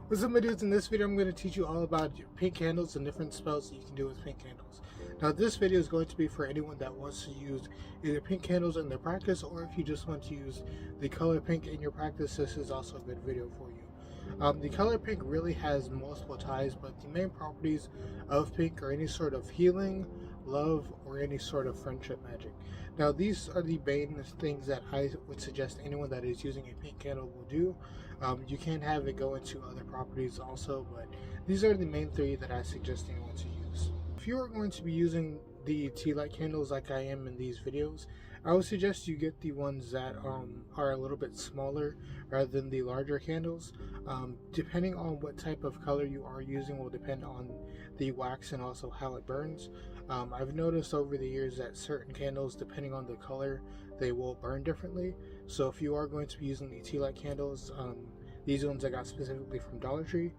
What's up, my dudes? In this video, I'm going to teach you all about pink candles and different spells that you can do with pink candles. Now, this video is going to be for anyone that wants to use either pink candles in their practice, or if you just want to use the color pink in your practice, this is also a good video for you. The color pink really has multiple ties, but the main properties of pink are any sort of healing, love, or any sort of friendship magic. Now, these are the main things that I would suggest anyone that is using a pink candle will do. You can have it go into other properties also, but these are the main three that I suggest anyone to use. If you are going to be using the tea light candles like I am in these videos, I would suggest you get the ones that are a little bit smaller rather than the larger candles. Depending on what type of color you are using will depend on the wax and also how it burns. I've noticed over the years that certain candles, depending on the color, they will burn differently. So if you are going to be using the tea light candles, these ones I got specifically from Dollar Tree,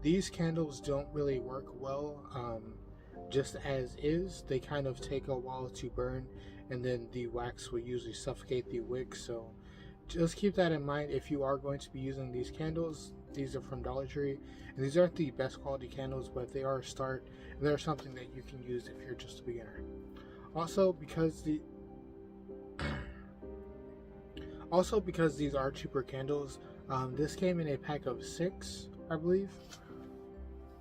these candles don't really work well just as is. They kind of take a while to burn, and then the wax will usually suffocate the wick. So just keep that in mind if you are going to be using these candles. These are from Dollar Tree, and these aren't the best quality candles, but they are a start, and they're something that you can use if you're just a beginner. Also, because these are cheaper candles, this came in a pack of 6, I believe.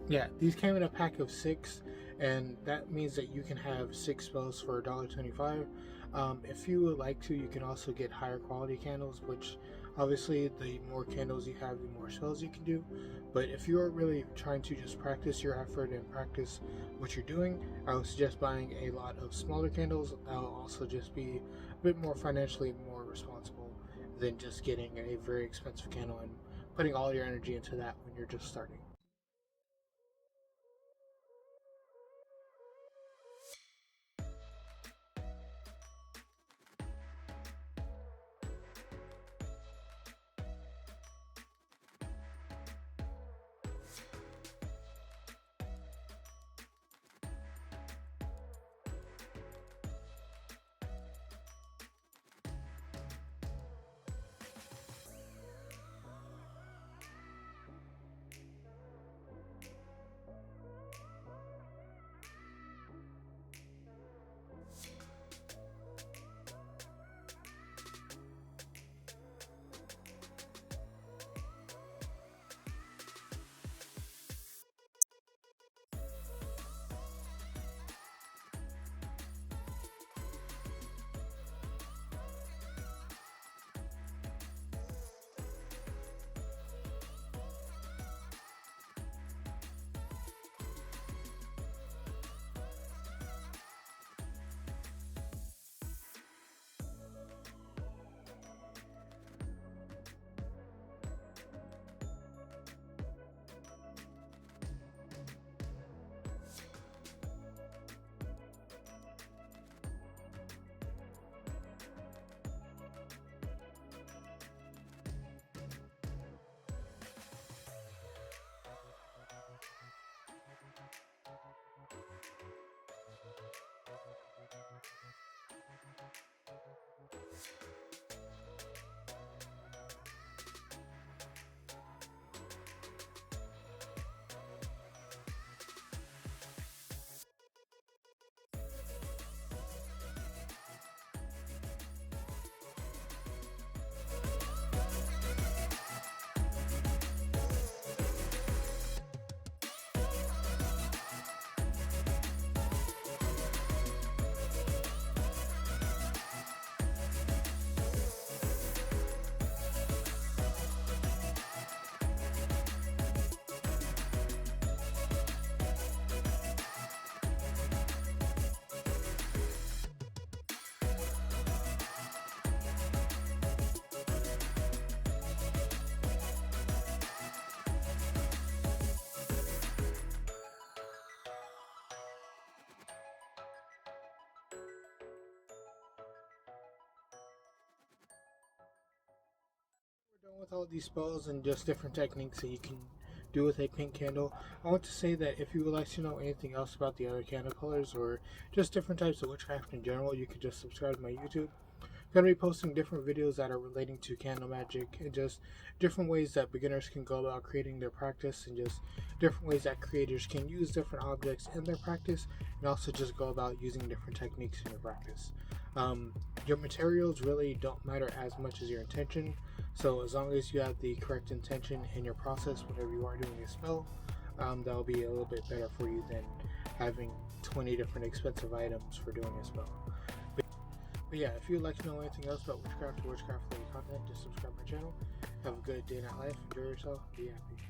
Yeah, these came in a pack of 6, and that means that you can have 6 spells for $1.25. If you would like to, you can also get higher quality candles, which obviously the more candles you have, the more spells you can do. But if you are really trying to just practice your effort and practice what you're doing, I would suggest buying a lot of smaller candles. That will also just be a bit more financially more responsible than just getting a very expensive candle and putting all your energy into that when you're just starting. Done with all these spells and just different techniques that you can do with a pink candle, I want to say that if you would like to know anything else about the other candle colors or just different types of witchcraft in general, you can just subscribe to my YouTube. going to be posting different videos that are relating to candle magic and just different ways that beginners can go about creating their practice, and just different ways that creators can use different objects in their practice, and also just go about using different techniques in your practice. Your materials really don't matter as much as your intention, so as long as you have the correct intention in your process whenever you are doing a spell, that'll be a little bit better for you than having 20 different expensive items for doing a spell. But yeah, if you'd like to know anything else about witchcraft or witchcraft related content, just subscribe to my channel. Have a good day, night life. Enjoy yourself. Be happy.